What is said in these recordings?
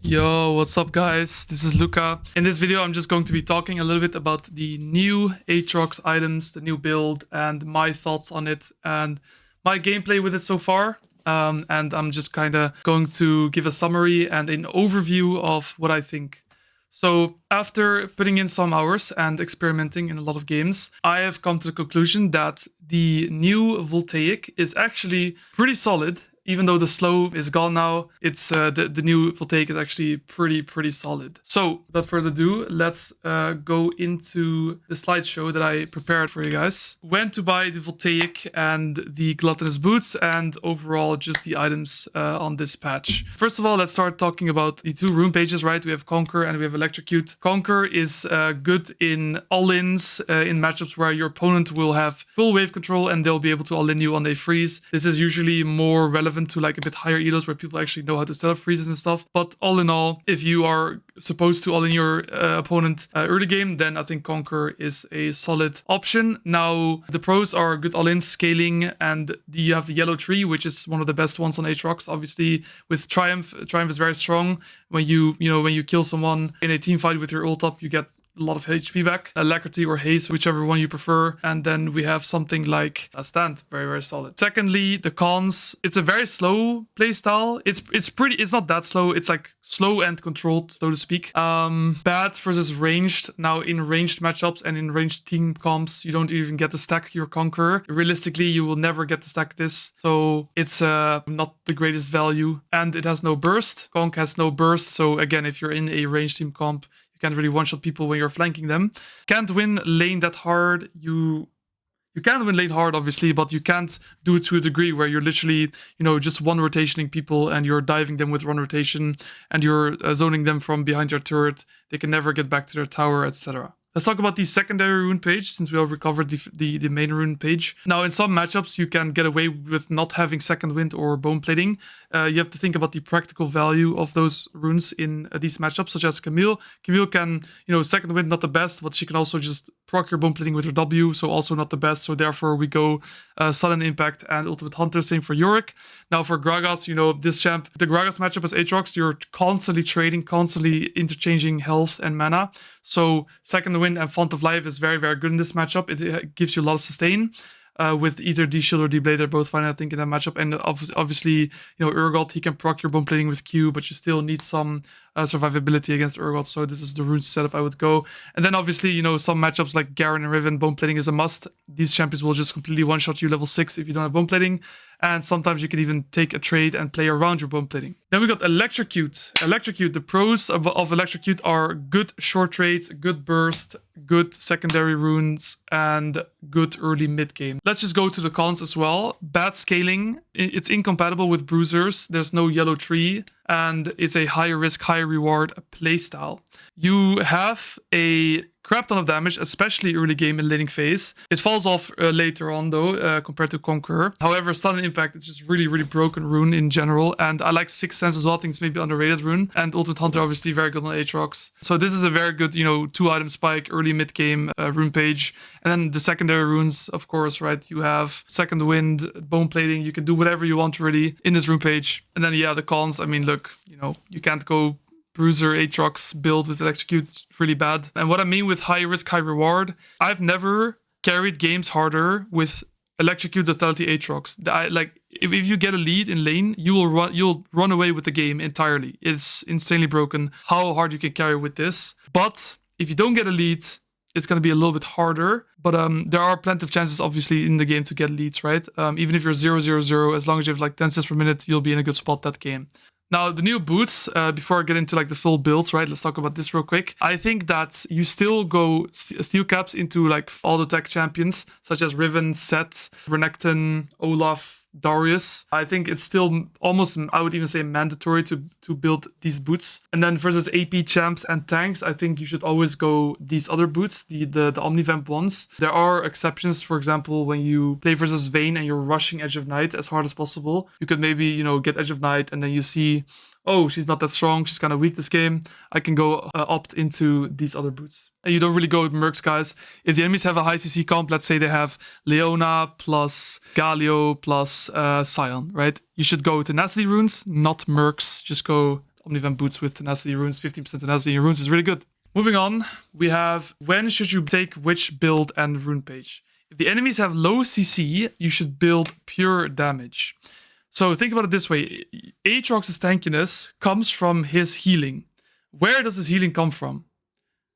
Yo, what's up guys? This is Looca. In this video, I'm just going to be talking a little bit about the new AATROX items, the new build, and my thoughts on it, and my gameplay with it so far. And I'm just kind of going to give a summary and an overview of what I think. So after putting in some hours and experimenting in a lot of games, I have come to the conclusion that the new Voltaic is actually pretty solid. Even though the slow is gone now, it's the new Voltaic is actually pretty solid. So without further ado, let's go into the slideshow that I prepared for you guys. When to buy the Voltaic and the Gluttonous Boots, and overall just the items on this patch. First of all, let's start talking about the two rune pages, right? We have Conquer and we have Electrocute. Conquer is good in all-ins, in matchups where your opponent will have full wave control and they'll be able to all-in you on a freeze. This is usually more relevant to like a bit higher elos where people actually know how to set up freezes and stuff. But all in all, if you are supposed to all in your opponent early game, then I think Conquer is a solid option. Now, the pros are good all-in scaling, and you have the yellow tree, which is one of the best ones on AATROX. Obviously, with Triumph is very strong. When you kill someone in a team fight with your ult up, you get a lot of HP back. Alacrity or Haze, whichever one you prefer. And then we have something like a stand, very solid. Secondly, the cons, it's a very slow playstyle. It's not that slow. It's like slow and controlled, so to speak. Bad versus ranged. Now in ranged matchups and in ranged team comps, you don't even get to stack your Conqueror. Realistically, you will never get to stack this. So it's not the greatest value. And it has no burst. Conk has no burst. So again, if you're in a ranged team comp, you can't really one-shot people when you're flanking them. Can't win lane that hard. You can win lane hard, obviously, but you can't do it to a degree where you're literally, just one rotationing people and you're diving them with one rotation and you're zoning them from behind your turret. They can never get back to their tower, etc. Let's talk about the secondary rune page, since we already covered the main rune page. Now, in some matchups, you can get away with not having second wind or bone plating. You have to think about the practical value of those runes in these matchups, such as Camille. Camille can, second wind, not the best, but she can also just proc your bone plating with her W, so also not the best. So therefore, we go sudden impact and ultimate hunter. Same for Yorick. Now for Gragas, this champ, the Gragas matchup as AATROX, you're constantly trading, constantly interchanging health and mana. So second wind and Font of Life is very good in this matchup. It gives you a lot of sustain. With either D-Shield or D-Blade, they're both fine, I think, in that matchup. And obviously, Urgot, he can proc your bone plating with Q, but you still need some survivability against Urgot. So this is the rune setup I would go. And then obviously, some matchups like Garen and Riven, bone plating is a must. These champions will just completely one-shot you level 6 if you don't have bone plating. And sometimes you can even take a trade and play around your bone plating. Then we got Electrocute. Electrocute, the pros of Electrocute are good short trades, good burst, good secondary runes, and good early mid game. Let's just go to the cons as well. Bad scaling. It's incompatible with bruisers. There's no yellow tree. And it's a higher risk, higher reward playstyle. You have a crap ton of damage, especially early game in laning phase. It falls off later on though, compared to Conqueror. However, Stun and Impact is just really broken rune in general. And I like Sixth Sense as well. I think it's maybe underrated rune. And Ultimate Hunter obviously very good on AATROX. So this is a very good, 2-item spike, early mid game rune page. And then the secondary runes, of course, right? You have Second Wind, Bone Plating. You can do whatever you want really in this rune page. And then the cons, I mean, look, you can't go Bruiser AATROX build with Electrocute. It's really bad. And what I mean with high risk, high reward, I've never carried games harder with Electrocute Lethality AATROX. If you get a lead in lane, you'll run away with the game entirely. It's insanely broken how hard you can carry with this. But if you don't get a lead, it's going to be a little bit harder. But there are plenty of chances, obviously, in the game to get leads, right? Even if you're 0-0-0, as long as you have like 10 assists per minute, you'll be in a good spot that game. Now, the new boots, before I get into like the full builds, right? Let's talk about this real quick. I think that you still go steel caps into like all the tech champions, such as Riven, Set, Renekton, Olaf, Darius. I think it's still almost, I would even say, mandatory to build these boots. And then versus AP champs and tanks, I think you should always go these other boots, the Omnivamp ones. There are exceptions. For example, when you play versus Vayne and you're rushing Edge of Night as hard as possible, you could maybe, get Edge of Night and then you see, oh, she's not that strong, she's kind of weak this game, I can go opt into these other boots. And you don't really go with mercs, guys. If the enemies have a high CC comp, let's say they have Leona plus Galio plus Sion, right? You should go with tenacity runes, not mercs. Just go Omnivamp boots with tenacity runes. 15% tenacity runes is really good. Moving on, we have when should you take which build and rune page. If the enemies have low CC, you should build pure damage. So think about it this way. AATROX's tankiness comes from his healing. Where does his healing come from?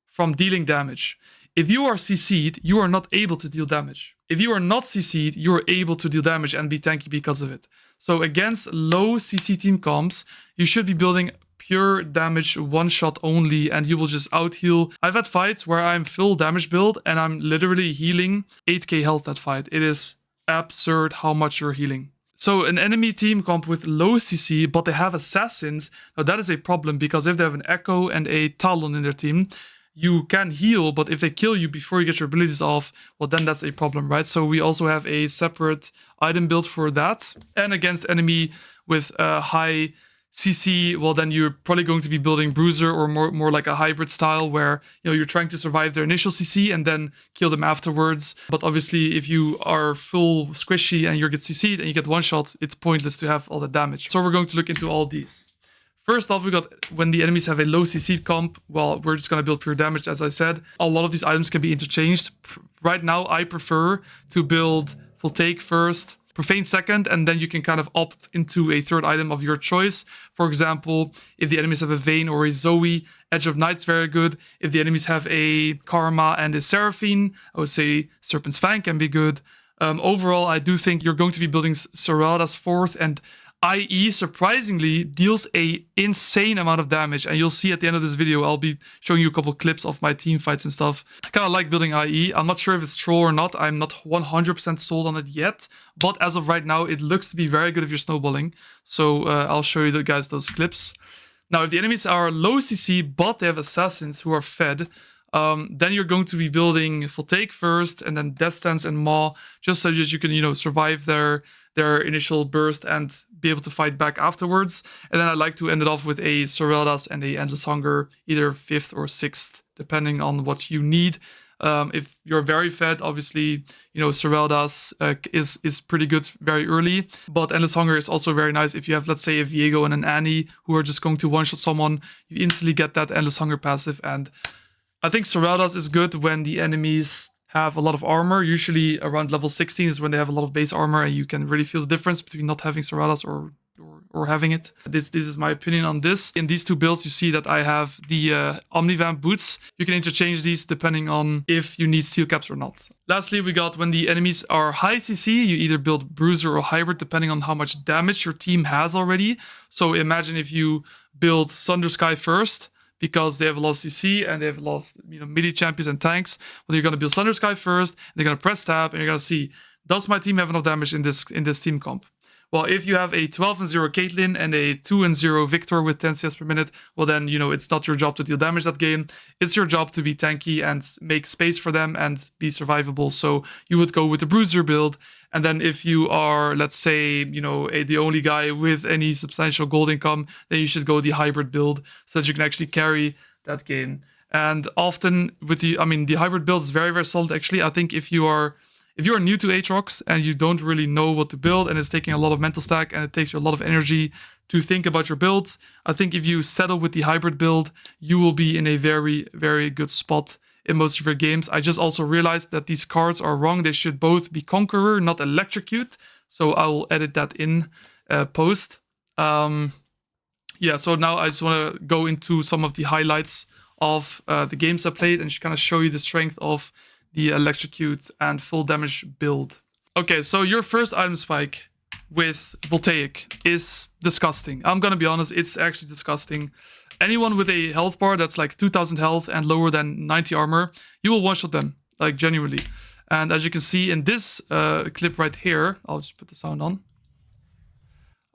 From dealing damage. If you are CC'd, you are not able to deal damage. If you are not CC'd, you are able to deal damage and be tanky because of it. So against low CC team comps, you should be building pure damage one shot only and you will just out heal. I've had fights where I'm full damage build and I'm literally healing 8k health that fight. It is absurd how much you're healing. So an enemy team comp with low CC but they have assassins, now that is a problem because if they have an Echo and a Talon in their team, you can heal, but if they kill you before you get your abilities off, well then that's a problem, right? So we also have a separate item build for that. And against enemy with high CC, well then you're probably going to be building Bruiser or more like a hybrid style where you're trying to survive their initial CC and then kill them afterwards. But obviously if you are full squishy and you get CC'd and you get one shot, it's pointless to have all the damage. So we're going to look into all these. First off, we got when the enemies have a low CC comp, well, we're just going to build pure damage, as I said. A lot of these items can be interchanged. Right now, I prefer to build Full Take first, Profane second, and then you can kind of opt into a third item of your choice. For example, if the enemies have a Vayne or a Zoe, Edge of Night's very good. If the enemies have a Karma and a Seraphine, I would say Serpent's Fang can be good. Overall, I do think you're going to be building Serralda's fourth, and IE surprisingly deals a insane amount of damage, and you'll see at the end of this video I'll be showing you a couple clips of my team fights and stuff. I kind of like building IE. I'm not sure if it's troll or not. I'm not 100% sold on it yet, but as of right now it looks to be very good if you're snowballing. So I'll show you guys those clips. Now if the enemies are low CC but they have assassins who are fed, then you're going to be building Full Take first and then Death Stance and Maw, just so that you can survive their initial burst and be able to fight back afterwards. And then I like to end it off with a Serralda's and a Endless Hunger, either 5th or 6th, depending on what you need. If you're very fed, obviously, Serralda's is pretty good very early, but Endless Hunger is also very nice if you have, let's say, a Viego and an Annie who are just going to one-shot someone. You instantly get that Endless Hunger passive, and I think Serralda's is good when the enemies have a lot of armor. Usually around level 16 is when they have a lot of base armor and you can really feel the difference between not having Serralda's or having it. This is my opinion on this. In these two builds, you see that I have the Omnivamp boots. You can interchange these depending on if you need steel caps or not. Lastly, we got when the enemies are high CC, you either build Bruiser or Hybrid depending on how much damage your team has already. So imagine if you build Thundersky first, because they have a lot of CC and they have a lot of melee champions and tanks. Well, you're going to build Thundersky first, they're going to press tab, and you're going to see, does my team have enough damage in this team comp? Well, if you have a 12-0 Caitlyn and a 2-0 Victor with 10 CS per minute, well then, it's not your job to deal damage that game. It's your job to be tanky and make space for them and be survivable. So you would go with the Bruiser build. And then if you are, let's say, the only guy with any substantial gold income, then you should go the Hybrid build so that you can actually carry that game. And often with the Hybrid build is very, very solid, actually. I think if you are new to AATROX and you don't really know what to build and it's taking a lot of mental stack and it takes you a lot of energy to think about your builds, I think if you settle with the Hybrid build, you will be in a very, very good spot in most of your games. I just also realized that these cards are wrong. They should both be Conqueror, not Electrocute. So I will edit that in post. Yeah, so now I just want to go into some of the highlights of the games I played and kind of show you the strength of the Electrocute and full damage build. Okay, so your first item spike with Voltaic is disgusting. I'm gonna be honest, it's actually disgusting. Anyone with a health bar that's like 2000 health and lower than 90 armor, you will one-shot them, like genuinely. And as you can see in this clip right here, I'll just put the sound on.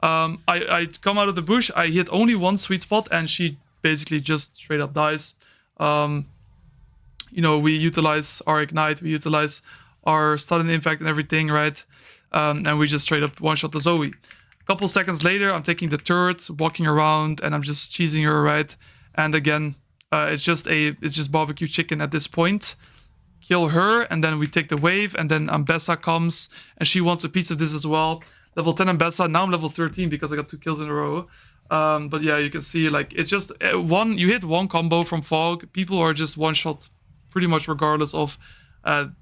I come out of the bush, I hit only one sweet spot and she basically just straight up dies. We utilize our Ignite, we utilize our sudden impact and everything, right? And we just straight up one-shot the Zoe. A couple seconds later, I'm taking the turret, walking around, and I'm just cheesing her, right? And again, it's just barbecue chicken at this point. Kill her, and then we take the wave, and then Ambessa comes, and she wants a piece of this as well. Level 10 Ambessa, now I'm level 13 because I got 2 kills in a row. But yeah, you can see like it's just you hit one combo from Fog, people are just one shot pretty much regardless of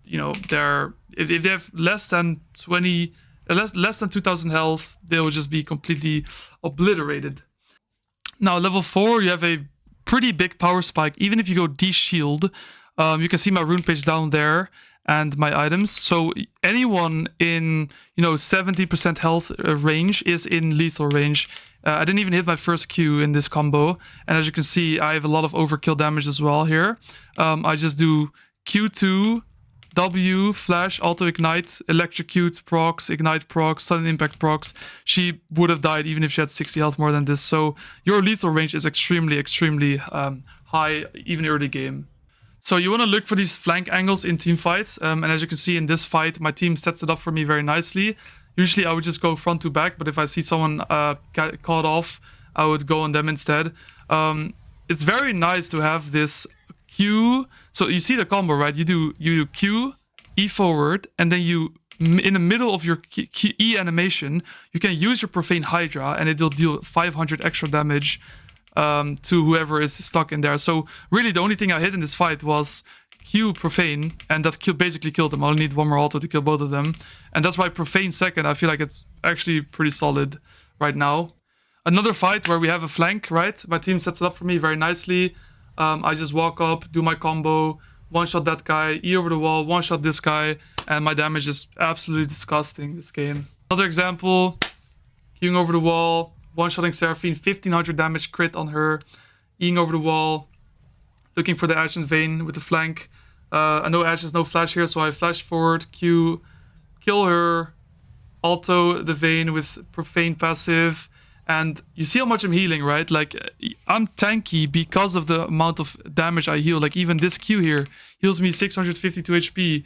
you know, their if they have less than 20 less than 2000 health, they will just be completely obliterated. Now level 4, you have a pretty big power spike. Even if you go de-shield, you can see my rune page down there and my items. So anyone in, you know, 70% health range is in lethal range. I didn't even hit my first Q in this combo, and as you can see, I have a lot of overkill damage as well here. I just do Q2, W, flash, auto ignite, electrocute, procs, ignite procs, sudden impact procs. She would have died even if she had 60 health more than this. So your lethal range is extremely high, even early game. So you want to look for these flank angles in team fights. And as you can see in this fight, my team sets it up for me very nicely. Usually I would just go front to back, but if I see someone caught off, I would go on them instead. It's very nice to have this Q. So you see the combo, right? You do Q, E forward, and then you, in the middle of your E animation, you can use your Profane Hydra, and it will deal 500 extra damage to whoever is stuck in there. So really the only thing I hit in this fight was Q Profane, and that basically killed them. I'll need one more auto to kill both of them. And that's why Profane second, I feel like it's actually pretty solid right now. Another fight where we have a flank, right? My team sets it up for me very nicely. I just walk up, do my combo, one-shot that guy, E over the wall, one-shot this guy, and my damage is absolutely disgusting this game. Another example, Qing over the wall, one-shotting Seraphine, 1500 damage crit on her, E-ing over the wall, looking for the Ashen Vein with the flank. I know Ash has no flash here, so I flash forward, Q, kill her, alto the Vein with Profane passive, and you see how much I'm healing, right? Like, I'm tanky because of the amount of damage I heal. Like, even this Q here heals me 652 HP.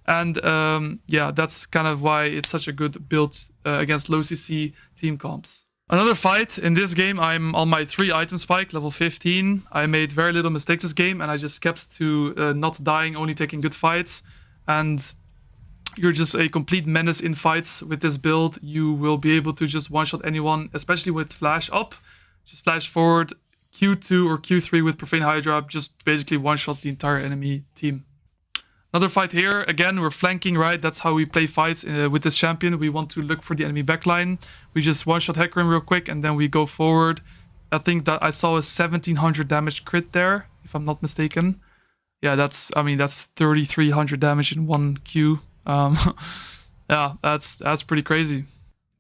And yeah, that's kind of why it's such a good build against low CC team comps. Another fight, in this game, I'm on my 3 item spike, level 15. I made very little mistakes this game, and I just kept to not dying, only taking good fights. And you're just a complete menace in fights with this build. You will be able to just one-shot anyone, especially with flash up. Just flash forward, Q2 or Q3 with Profane Hydra, just basically one-shots the entire enemy team. Another fight here. Again, we're flanking, right? That's how we play fights with this champion. We want to look for the enemy backline. We just one-shot Hecarim real quick, and then we go forward. I think that I saw a 1700 damage crit there, if I'm not mistaken. Yeah, that's 3300 damage in 1 Q. Yeah, that's pretty crazy.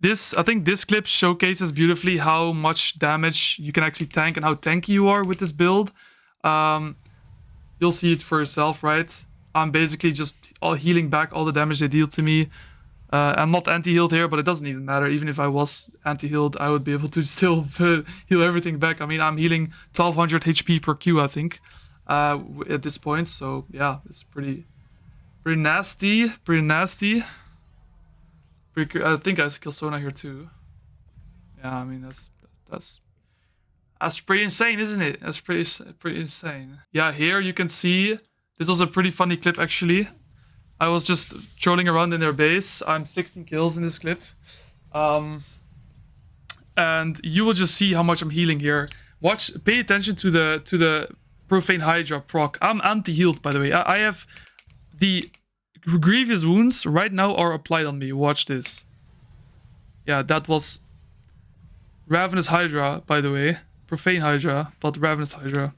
I think this clip showcases beautifully how much damage you can actually tank and how tanky you are with this build. You'll see it for yourself, right? I'm basically just healing back all the damage they deal to me. I'm not anti-healed here, but it doesn't even matter. Even if I was anti-healed, I would be able to still heal everything back. I mean, I'm healing 1200 HP per Q, I think, at this point. So yeah, it's pretty nasty. I think I kill Sona here too. Yeah, I mean that's pretty insane, isn't it? That's pretty insane. Yeah, here you can see this was a pretty funny clip actually. I was just trolling around in their base. I'm 16 kills in this clip. And you will just see how much I'm healing here. Pay attention to the Profane Hydra proc. I'm anti-healed, by the way. I have the grievous wounds right now are applied on me. Watch this. Yeah, that was Ravenous Hydra, by the way. Profane Hydra, but Ravenous Hydra.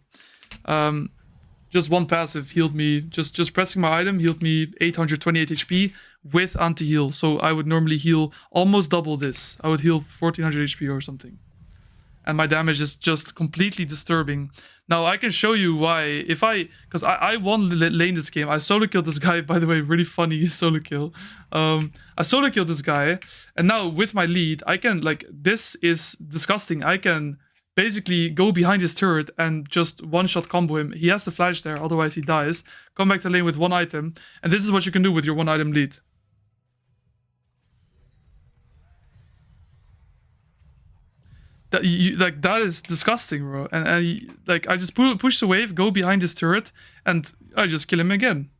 Just one passive healed me. Just pressing my item healed me 828 HP with anti-heal. So I would normally heal almost double this. I would heal 1400 HP or something. And my damage is just completely disturbing. Now I can show you why. Because I won lane this game. I solo killed this guy, by the way, really funny solo kill. I solo killed this guy, and now with my lead, I can, like, this is disgusting. I can basically go behind his turret and just one-shot combo him. He has the flash there, otherwise he dies. Come back to lane with one item, and this is what you can do with your one item lead. That is disgusting, bro. And I just push the wave, go behind his turret, and I just kill him again.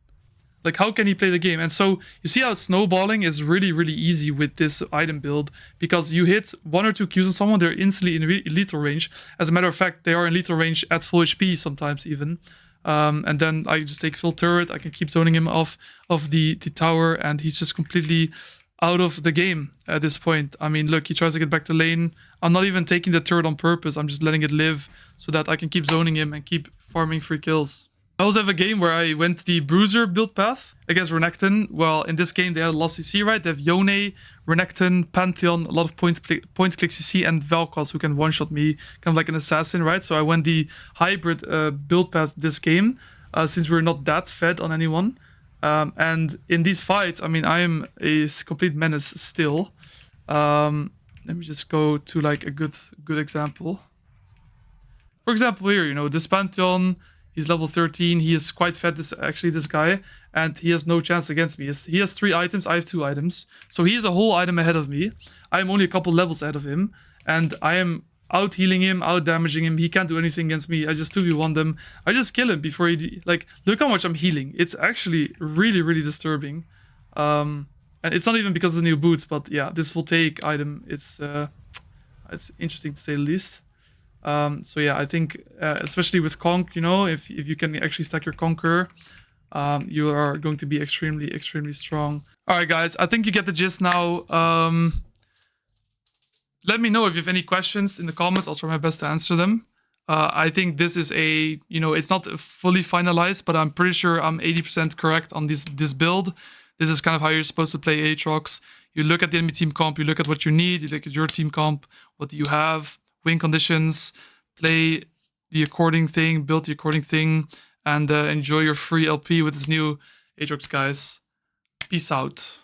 Like, how can he play the game? And so you see how snowballing is really, really easy with this item build, because you hit 1 or 2 Qs on someone, they're instantly in lethal range. As a matter of fact, they are in lethal range at full HP sometimes even. And then I just take full turret, I can keep zoning him off of the tower, and he's just completely out of the game at this point. I mean, look, he tries to get back to lane. I'm not even taking the turret on purpose, I'm just letting it live so that I can keep zoning him and keep farming free kills. I also have a game where I went the Bruiser build path against Renekton. Well, in this game they have a lot of CC, right? They have Yone, Renekton, Pantheon, a lot of point click CC, and Vel'Koz who can one-shot me, kind of like an assassin, right? So I went the hybrid build path this game, since we're not that fed on anyone. And in these fights, I mean, I am a complete menace still. Let me just go to like a good example. For example, here, you know, this Pantheon, he's level 13. He is quite fed, this guy, and he has no chance against me. He has 3 items, I have 2 items. So he is a whole item ahead of me. I am only a couple levels ahead of him, and I am out healing him, out damaging him. He can't do anything against me. I just 2v1 them. I just kill him before he like, look how much I'm healing. It's actually really, really disturbing. And it's not even because of the new boots, but yeah, this full take item, it's interesting to say the least. So yeah, I think especially with Conk, you know, if you can actually stack your Conqueror, you are going to be extremely, extremely strong. All right, guys, I think you get the gist now. Let me know if you have any questions in the comments. I'll try my best to answer them. I think this is a, you know, it's not fully finalized, but I'm pretty sure I'm 80% correct on this build. This is kind of how you're supposed to play AATROX. You look at the enemy team comp, you look at what you need, you look at your team comp, what do you have, win conditions, play the according thing, build the according thing, and enjoy your free LP with this new AATROX, guys. Peace out.